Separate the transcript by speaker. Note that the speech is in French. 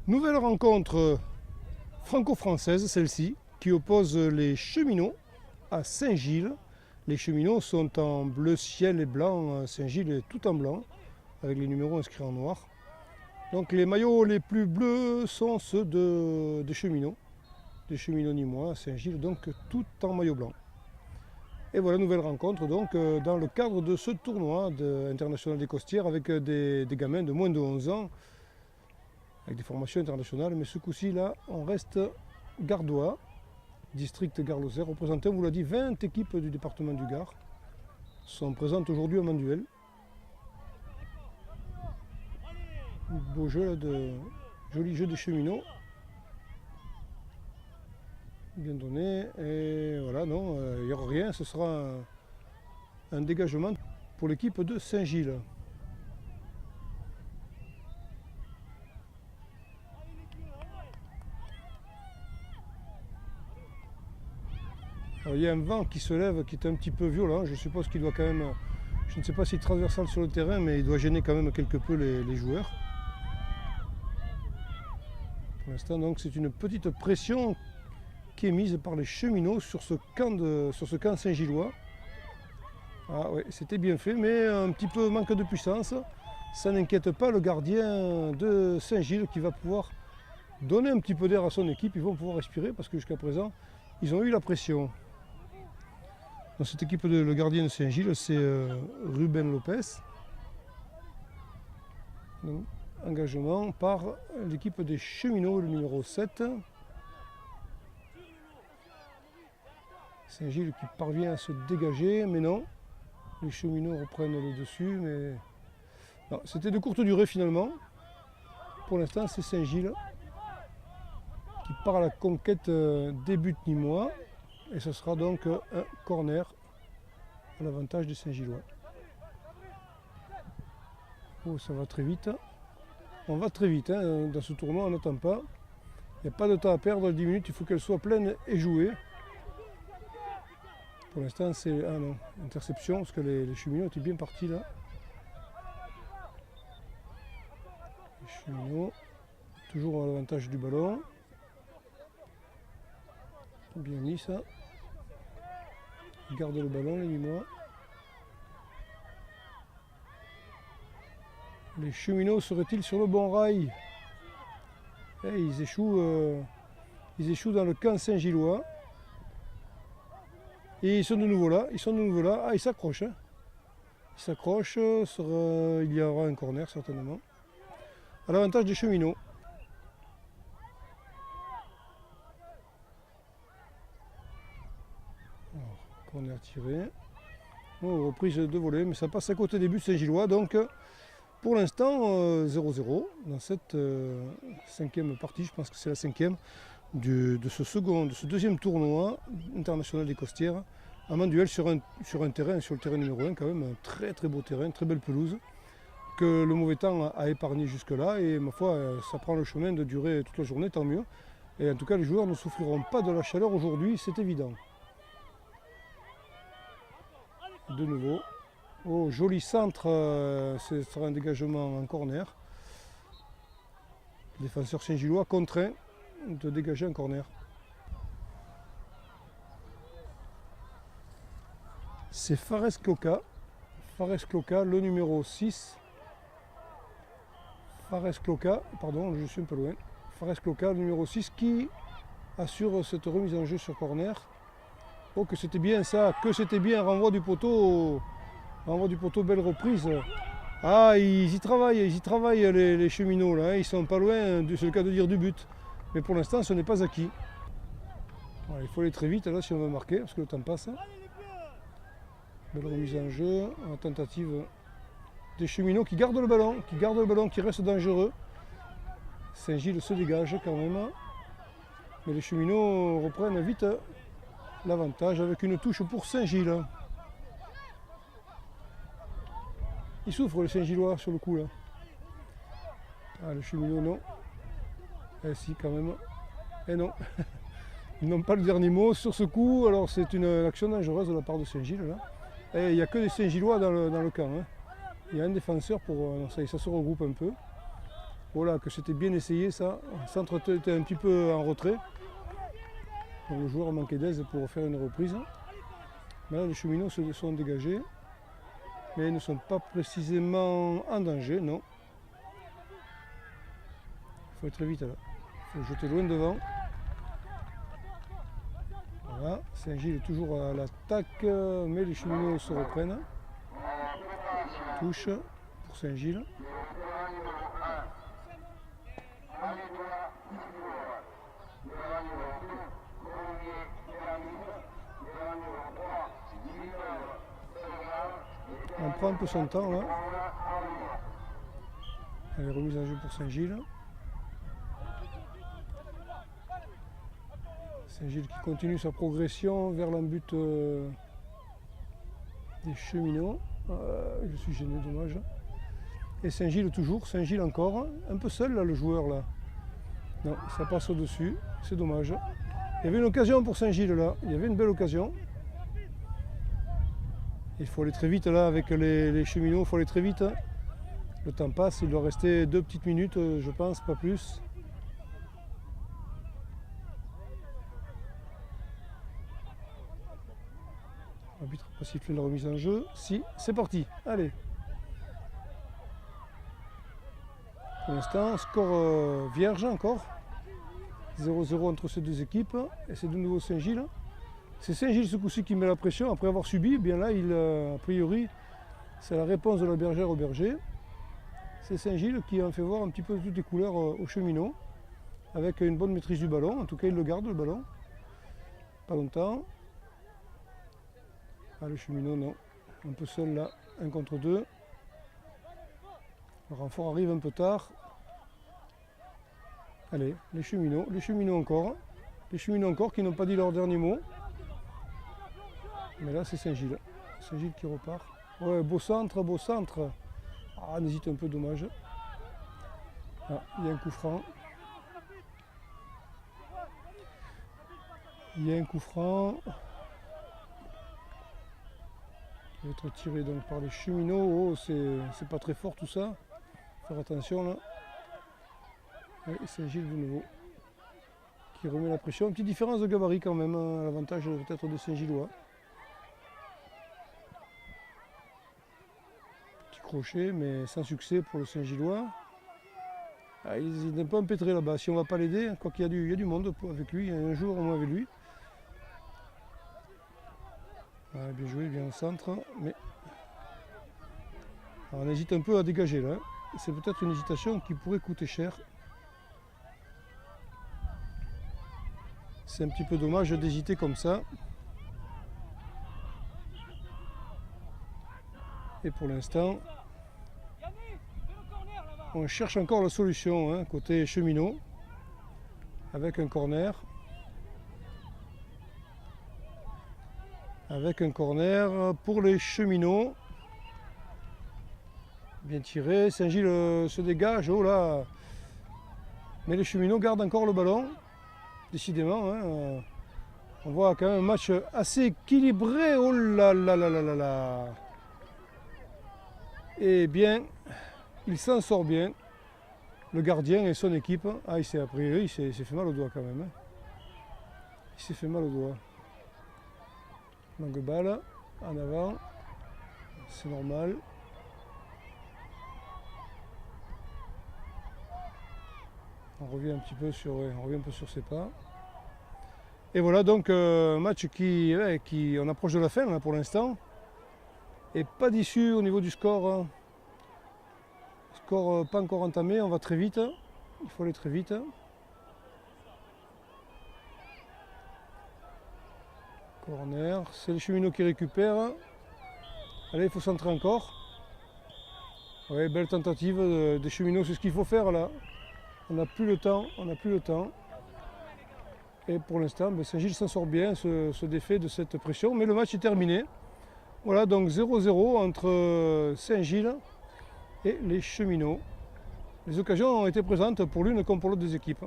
Speaker 1: Nouvelle rencontre franco-française, celle-ci, qui oppose les Cheminots à Saint-Gilles. Les Cheminots sont en bleu ciel et blanc, Saint-Gilles est tout en blanc, avec les numéros inscrits en noir. Donc les maillots les plus bleus sont ceux des Cheminots nîmois, Saint-Gilles, donc tout en maillot blanc. Et voilà, nouvelle rencontre donc dans le cadre de ce tournoi international des Costières avec des gamins de moins de 11 ans, avec des formations internationales, mais ce coup-ci là, on reste gardois, district Gard-Lozère, représenté, on vous l'a dit, 20 équipes du département du Gard sont présentes aujourd'hui à Manduel. Beau jeu là, joli jeu des Cheminots. Bien donné, et voilà, non, il n'y aura rien, ce sera un dégagement pour l'équipe de Saint-Gilles. Alors, il y a un vent qui se lève qui est un petit peu violent, je suppose qu'il doit quand même, je ne sais pas s'il est transversal sur le terrain, mais il doit gêner quand même quelque peu les joueurs. Pour l'instant, donc, c'est une petite pression qui est mise par les Cheminots sur ce camp Saint-Gillois. Ah ouais, c'était bien fait, mais un petit peu manque de puissance. Ça n'inquiète pas le gardien de Saint-Gilles qui va pouvoir donner un petit peu d'air à son équipe. Ils vont pouvoir respirer parce que jusqu'à présent, ils ont eu la pression. Dans cette équipe, le gardien de Saint-Gilles, c'est Ruben Lopez. Donc, engagement par l'équipe des Cheminots, le numéro 7. Saint-Gilles qui parvient à se dégager, mais non. Les Cheminots reprennent le dessus, mais non, c'était de courte durée finalement. Pour l'instant, c'est Saint-Gilles qui part à la conquête des buts nîmois. Et ce sera donc un corner à l'avantage des Saint-Gillois. Oh, ça va très vite. On va très vite hein, dans ce tournoi, on n'attend pas. Il n'y a pas de temps à perdre, 10 minutes, il faut qu'elle soit pleine et jouée. Pour l'instant, c'est interception, parce que les Cheminots étaient bien partis là. Les Cheminots, toujours à l'avantage du ballon. Bien mis ça. Ils gardent le ballon, les Nîmois. Les Cheminots seraient-ils sur le bon rail? Ils échouent dans le camp Saint-Gillois. Et ils sont de nouveau là, Ah, ils s'accrochent. Hein. Ils s'accrochent, il y aura un corner certainement. À l'avantage des Cheminots. Alors, corner tiré. Oh, reprise de volée, mais ça passe à côté des buts Saint-Gillois. Donc pour l'instant 0-0 dans cette cinquième partie, je pense que c'est la cinquième. De ce deuxième tournoi international des Costières à Manduel sur le terrain numéro 1 quand même, un très très beau terrain, très belle pelouse que le mauvais temps a épargné jusque là et ma foi ça prend le chemin de durer toute la journée, tant mieux. Et en tout cas les joueurs ne souffriront pas de la chaleur aujourd'hui, c'est évident. De nouveau, oh joli centre, ce sera un dégagement en corner. Le défenseur Saint-Gillois contraint de dégager un corner. C'est Fares Cloca, le numéro 6. Fares Cloca, pardon, je suis un peu loin. Fares Cloca, le numéro 6, qui assure cette remise en jeu sur corner. Oh, que c'était bien ça, renvoi du poteau, belle reprise. Ah, ils y travaillent les Cheminots là, ils sont pas loin, c'est le cas de dire, du but. Mais pour l'instant, ce n'est pas acquis. Voilà, il faut aller très vite là si on veut marquer, parce que le temps passe. Belle remise en jeu, en tentative des Cheminots qui gardent le ballon, qui reste dangereux. Saint-Gilles se dégage quand même. Mais les Cheminots reprennent vite l'avantage avec une touche pour Saint-Gilles. Ils souffrent les Saint-Gillois sur le coup là. Ah, les Cheminots non. Eh si, quand même. Eh non. Ils n'ont pas le dernier mot sur ce coup. Alors c'est une action dangereuse de la part de Saint-Gilles là. Et il n'y a que des Saint-Gillois dans le camp. Hein. Il y a un défenseur pour. Ça se regroupe un peu. Voilà, que c'était bien essayé ça. Le centre était un petit peu en retrait. Donc le joueur manquait d'aise pour faire une reprise. Mais là, les cheminots se sont dégagés. Mais ils ne sont pas précisément en danger, non. Il faut être vite là. Il faut jeter loin devant. Voilà, Saint-Gilles toujours à l'attaque, mais les cheminots se reprennent. Touche pour Saint-Gilles. On prend un peu son temps là. Allez, remise en jeu pour Saint-Gilles. Saint-Gilles qui continue sa progression vers l'embut des cheminots. Je suis gêné, dommage. Et Saint-Gilles toujours, Saint-Gilles encore. Un peu seul là le joueur là. Non, ça passe au-dessus, c'est dommage. Il y avait une occasion pour Saint-Gilles là, il y avait une belle occasion. Il faut aller très vite là avec les cheminots, il faut aller très vite. Le temps passe, il doit rester 2 petites minutes, je pense, pas plus. L'arbitre n'a pas sifflé la remise en jeu. Si, c'est parti, allez. Pour l'instant, score vierge encore. 0-0 entre ces deux équipes. Et c'est de nouveau Saint-Gilles. C'est Saint-Gilles ce coup-ci qui met la pression après avoir subi. Bien là, a priori, c'est la réponse de la bergère au berger. C'est Saint-Gilles qui en fait voir un petit peu toutes les couleurs aux cheminots. Avec une bonne maîtrise du ballon. En tout cas, il le garde le ballon. Pas longtemps. Ah, le cheminot, non. Un peu seul là, 1 contre 2. Le renfort arrive un peu tard. Allez, les cheminots encore. Les cheminots encore qui n'ont pas dit leur dernier mot. Mais là, c'est Saint-Gilles. Saint-Gilles qui repart. Ouais, beau centre, beau centre. Ah, on hésite un peu, dommage. Ah, il y a un coup franc. Il y a un coup franc. Qui va être tiré donc par les cheminots. Oh, c'est pas très fort tout ça. Faire attention là. Et Saint-Gilles de nouveau. Qui remet la pression. Une petite différence de gabarit quand même. Hein, l'avantage peut-être de Saint-Gillois. Petit crochet, mais sans succès pour le Saint-Gillois. Ah, il est un peu empêtré là-bas. Si on ne va pas l'aider, quoi qu'il y a du monde avec lui. Il y a un jour au moins avec lui. Ah, bien joué, bien au centre. Mais alors, on hésite un peu à dégager là. C'est peut-être une hésitation qui pourrait coûter cher. C'est un petit peu dommage d'hésiter comme ça. Et pour l'instant, on cherche encore la solution hein, côté cheminot avec un corner. Avec un corner pour les cheminots. Bien tiré, Saint-Gilles se dégage, oh là. Mais les cheminots gardent encore le ballon. Décidément, hein, on voit quand même un match assez équilibré. Oh là là là là là là. Et bien, il s'en sort bien. Le gardien et son équipe. Ah, il s'est fait mal au doigt quand même. Hein. Il s'est fait mal au doigt. Longue balle, en avant. C'est normal. On revient un petit peu sur, ses pas. Et voilà donc un match qui on approche de la fin là, pour l'instant. Et pas d'issue au niveau du score. Hein. Score pas encore entamé, on va très vite. Il faut aller très vite. Corner, c'est les cheminots qui récupèrent. Allez, il faut centrer encore. Ouais, belle tentative des cheminots, c'est ce qu'il faut faire là. On n'a plus le temps, Et pour l'instant, Saint-Gilles s'en sort bien, se défait de cette pression. Mais le match est terminé. Voilà, donc 0-0 entre Saint-Gilles et les cheminots. Les occasions ont été présentes pour l'une comme pour l'autre des équipes.